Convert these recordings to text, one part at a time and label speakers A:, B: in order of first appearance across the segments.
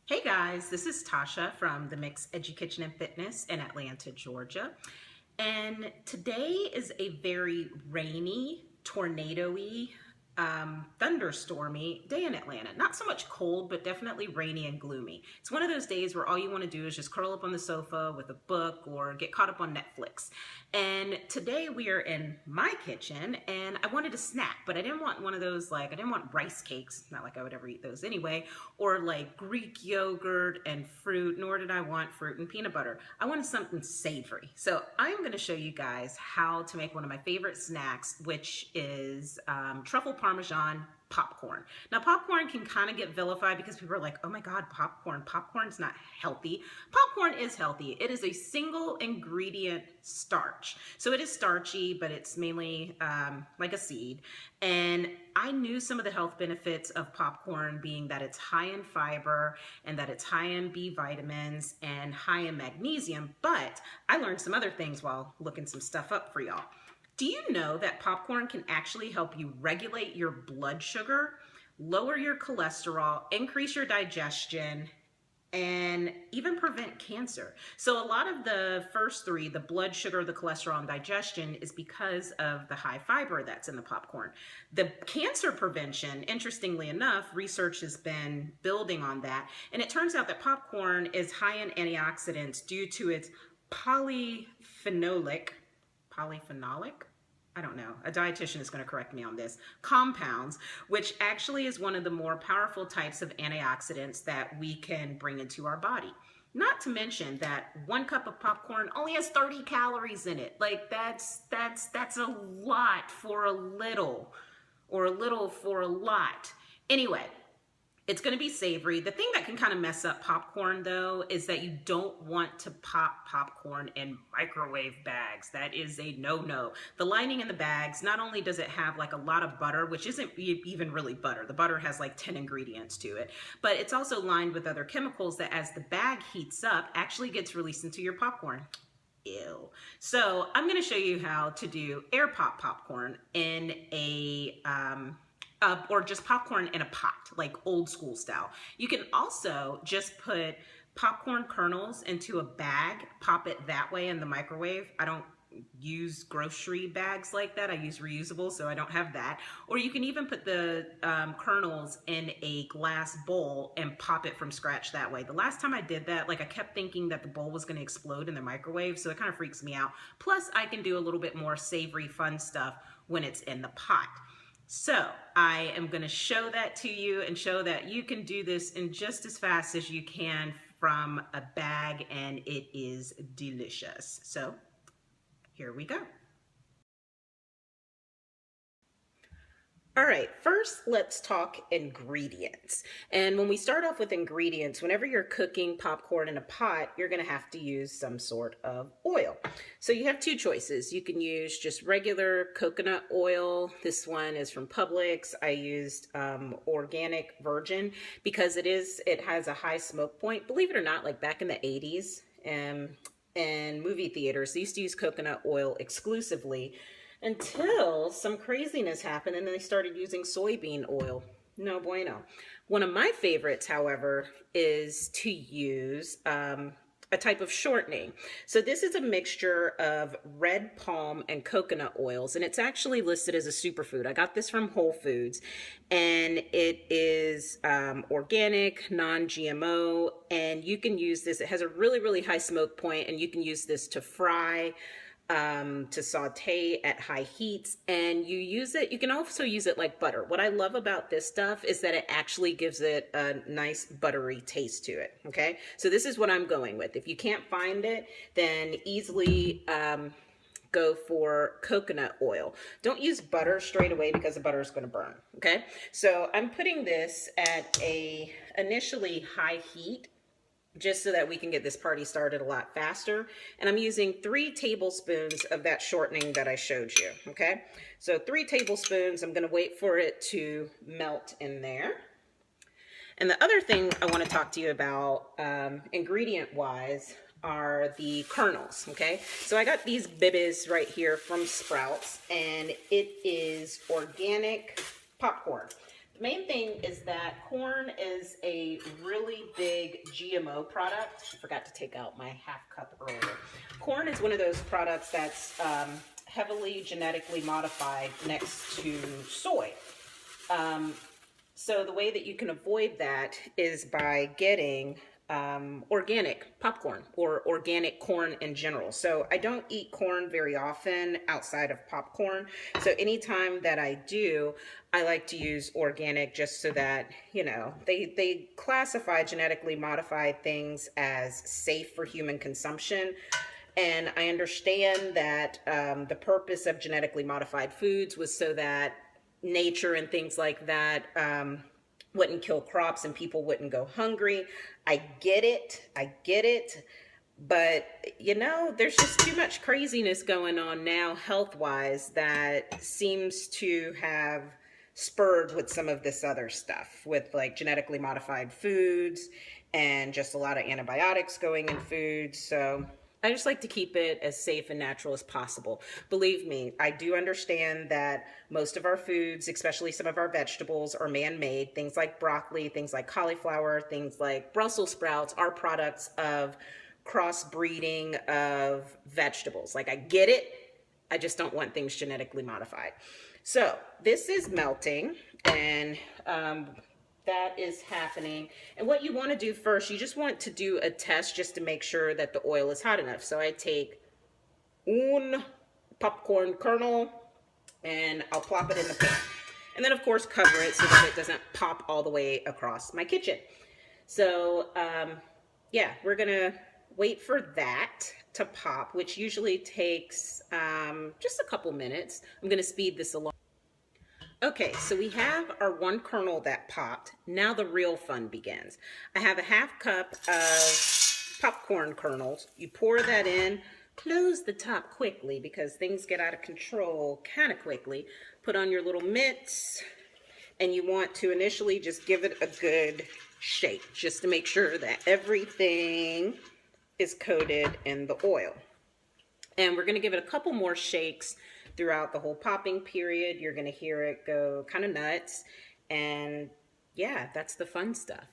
A: Hey guys, this is Tasha from the Mix Education and Fitness in Atlanta, Georgia. And today is a very rainy, tornado-y, thunderstormy day in Atlanta. Not so much cold, but definitely rainy and gloomy. It's one of those days where all you want to do is just curl up on the sofa with a book or get caught up on Netflix. And today we are in my kitchen and I wanted a snack, but I didn't want one of those, I didn't want rice cakes, not like I would ever eat those anyway, or like Greek yogurt and fruit, nor did I want fruit and peanut butter. I wanted something savory. So I'm going to show you guys how to make one of my favorite snacks, which is truffle Parmesan popcorn. Now, popcorn can kind of get vilified because people are like, oh my God, popcorn. Popcorn's not healthy. Popcorn is healthy. It is a single ingredient starch. So it is starchy, but it's mainly like a seed. And I knew some of the health benefits of popcorn being that it's high in fiber and that it's high in B vitamins and high in magnesium, but I learned some other things while looking some stuff up for y'all. Do you know that popcorn can actually help you regulate your blood sugar, lower your cholesterol, increase your digestion, and even prevent cancer? So a lot of the first three, the blood sugar, the cholesterol, and digestion, is because of the high fiber that's in the popcorn. The cancer prevention, interestingly enough, research has been building on that. And it turns out that popcorn is high in antioxidants due to its polyphenolic, I don't know, a dietitian is going to correct me on this, compounds, which actually is one of the more powerful types of antioxidants that we can bring into our body. Not to mention that 1 cup of popcorn only has 30 calories in it. Like that's a lot for a little, or a little for a lot. Anyway, it's going to be savory. The thing that can kind of mess up popcorn, though, is that you don't want to pop popcorn in microwave bags. That is a no-no. The lining in the bags, not only does it have like a lot of butter, which isn't even really butter. The butter has like 10 ingredients to it, but it's also lined with other chemicals that as the bag heats up, actually gets released into your popcorn. Ew. So I'm going to show you how to do air pop popcorn in a or just popcorn in a pot, like old school style. You can also just put popcorn kernels into a bag, pop it that way in the microwave. I don't use grocery bags like that. I use reusable, so I don't have that. Or you can even put the kernels in a glass bowl and pop it from scratch that way. The last time I did that, I kept thinking that the bowl was going to explode in the microwave, so it kind of freaks me out. Plus, I can do a little bit more savory, fun stuff when it's in the pot. So I am going to show that to you and show that you can do this in just as fast as you can from a bag, and it is delicious. So here we go. All right, first let's talk ingredients. And when we start off with ingredients, whenever you're cooking popcorn in a pot, you're gonna have to use some sort of oil. So you have two choices. You can use just regular coconut oil. This one is from Publix. I used organic virgin because it has a high smoke point. Believe it or not, like back in the 80s and movie theaters, they used to use coconut oil exclusively until some craziness happened and then they started using soybean oil. No bueno. One of my favorites, however, is to use a type of shortening. So this is a mixture of red palm and coconut oils, and it's actually listed as a superfood. I got this from Whole Foods, and it is organic, non-GMO, and you can use this. It has a really, really high smoke point, and you can use this to fry, to saute at high heats, and you can also use it like butter. What I love about this stuff is that it actually gives it a nice buttery taste to it. Okay, so this is what I'm going with. If you can't find it, then easily go for coconut oil. Don't use butter straight away because the butter is going to burn. Okay, so I'm putting this at a initially high heat, just so that we can get this party started a lot faster. And I'm using 3 tablespoons of that shortening that I showed you, okay? So 3 tablespoons, I'm gonna wait for it to melt in there. And the other thing I wanna talk to you about, ingredient-wise, are the kernels, okay? So I got these bibbies right here from Sprouts, and it is organic popcorn. The main thing is that corn is a really big GMO product. I forgot to take out my half cup earlier. Corn is one of those products that's heavily genetically modified next to soy. So the way that you can avoid that is by getting organic popcorn or organic corn in general. So I don't eat corn very often outside of popcorn. So anytime that I do, I like to use organic just so that, you know, they classify genetically modified things as safe for human consumption. And I understand that the purpose of genetically modified foods was so that nature and things like that wouldn't kill crops and people wouldn't go hungry. I get it. But, you know, there's just too much craziness going on now health-wise that seems to have spurred with some of this other stuff with like genetically modified foods and just a lot of antibiotics going in foods. So I just like to keep it as safe and natural as possible. Believe me, I do understand that most of our foods, especially some of our vegetables, are man-made. Things like broccoli, things like cauliflower, things like Brussels sprouts are products of crossbreeding of vegetables. Like, I get it. I just don't want things genetically modified. So this is melting, and that is happening. And what you want to do first, you just want to do a test just to make sure that the oil is hot enough. So I take un popcorn kernel and I'll plop it in the pan. And then of course cover it so that it doesn't pop all the way across my kitchen. So yeah, we're gonna wait for that to pop, which usually takes just a couple minutes. I'm gonna speed this along. Okay, so we have our one kernel that popped. Now the real fun begins. I have a half cup of popcorn kernels. You pour that in, close the top quickly because things get out of control kind of quickly. Put on your little mitts, and you want to initially just give it a good shake just to make sure that everything is coated in the oil. And we're going to give it a couple more shakes throughout the whole popping period. You're going to hear it go kind of nuts. And yeah, that's the fun stuff.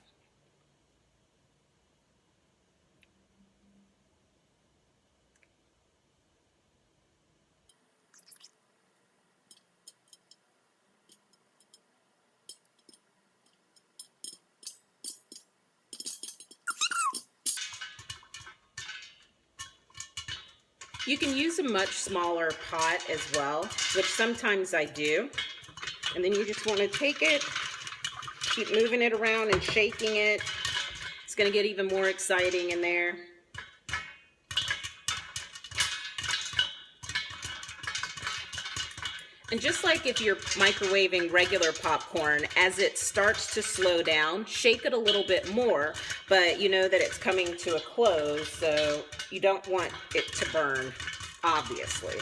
A: You can use a much smaller pot as well, which sometimes I do. And then you just want to take it, keep moving it around and shaking it. It's going to get even more exciting in there. And just like if you're microwaving regular popcorn, as it starts to slow down, shake it a little bit more, but you know that it's coming to a close, so you don't want it to burn, obviously.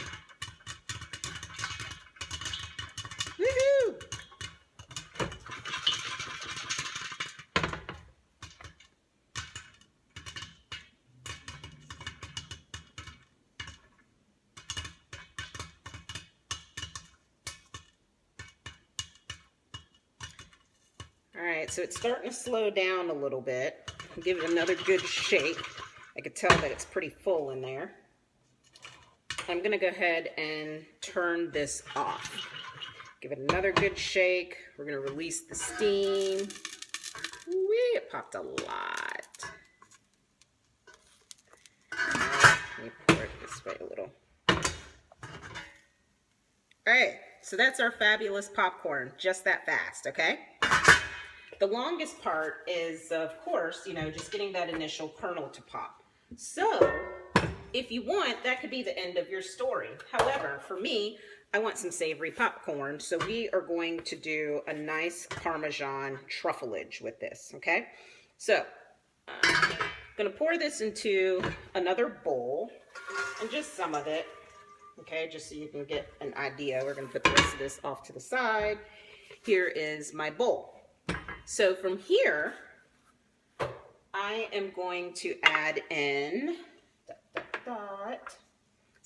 A: Woohoo! All right, so it's starting to slow down a little bit. I'll give it another good shake. I can tell that it's pretty full in there. I'm gonna go ahead and turn this off. Give it another good shake. We're gonna release the steam. Whee, it popped a lot. Let me pour it this way a little. All right, so that's our fabulous popcorn, just that fast, okay? The longest part is, of course, you know, just getting that initial kernel to pop. So, if you want, that could be the end of your story. However, for me, I want some savory popcorn, so we are going to do a nice Parmesan truffleage with this, okay? So, I'm gonna pour this into another bowl, and just some of it, okay, just so you can get an idea. We're gonna put the rest of this off to the side. Here is my bowl. So from here, I am going to add in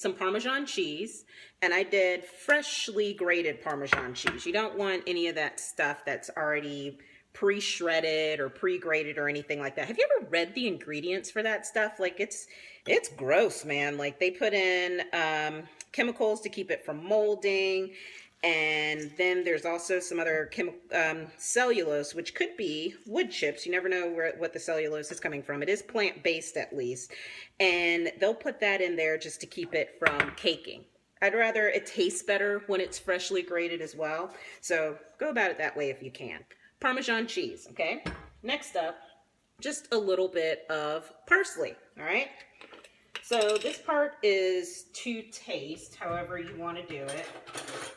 A: some Parmesan cheese, and I did freshly grated Parmesan cheese. You don't want any of that stuff that's already pre-shredded or pre-grated or anything like that. Have you ever read the ingredients for that stuff? Like it's gross, man. Like they put in chemicals to keep it from molding. And then there's also some other cellulose, which could be wood chips. You never know what the cellulose is coming from. It is plant-based at least. And they'll put that in there just to keep it from caking. I'd rather it tastes better when it's freshly grated as well. So go about it that way if you can. Parmesan cheese, okay? Next up, just a little bit of parsley, all right? So this part is to taste, however you want to do it.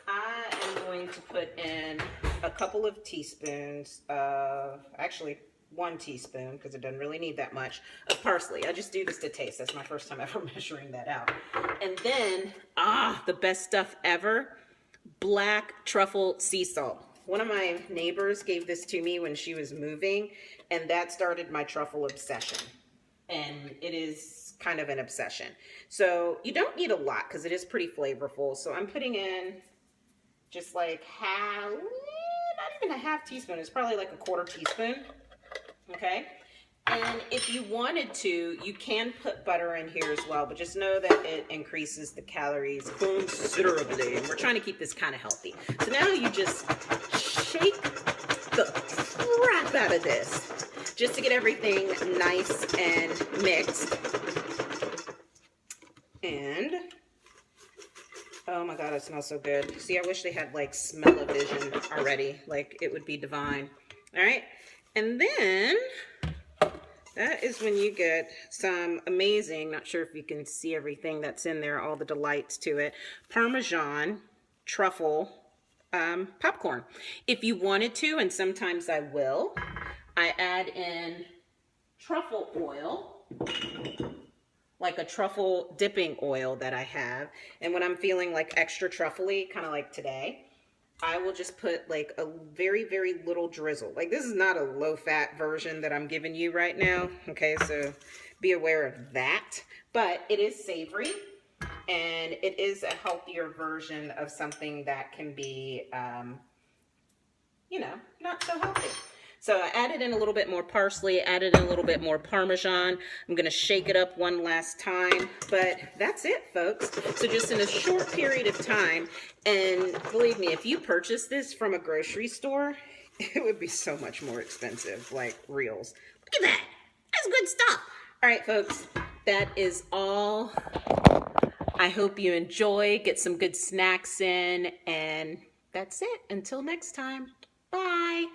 A: I am going to put in a couple of teaspoons of, actually 1 teaspoon, because it doesn't really need that much, of parsley. I just do this to taste. That's my first time ever measuring that out. And then, the best stuff ever, black truffle sea salt. One of my neighbors gave this to me when she was moving, and that started my truffle obsession. And it is kind of an obsession. So you don't need a lot because it is pretty flavorful. So I'm putting in just like not even a half teaspoon. It's probably like a 1/4 teaspoon. Okay. And if you wanted to, you can put butter in here as well, but just know that it increases the calories considerably. And we're trying to keep this kind of healthy. So now you just shake the crap out of this just to get everything nice and mixed. And, oh my God, it smells so good. See, I wish they had like smell-o-vision already. Like it would be divine. All right. And then that is when you get some amazing, not sure if you can see everything that's in there, all the delights to it, Parmesan truffle popcorn. If you wanted to, and sometimes I will, I add in truffle oil, like a truffle dipping oil that I have. And when I'm feeling like extra truffly, kind of like today, I will just put like a very, very little drizzle. Like this is not a low-fat version that I'm giving you right now. Okay, so be aware of that. But it is savory, and it is a healthier version of something that can be, you know, not so healthy. So I added in a little bit more parsley, added in a little bit more Parmesan. I'm going to shake it up one last time, but that's it, folks. So just in a short period of time, and believe me, if you purchase this from a grocery store, it would be so much more expensive, like reals. Look at that. That's good stuff. All right, folks, that is all. I hope you enjoy, get some good snacks in, and that's it. Until next time, bye.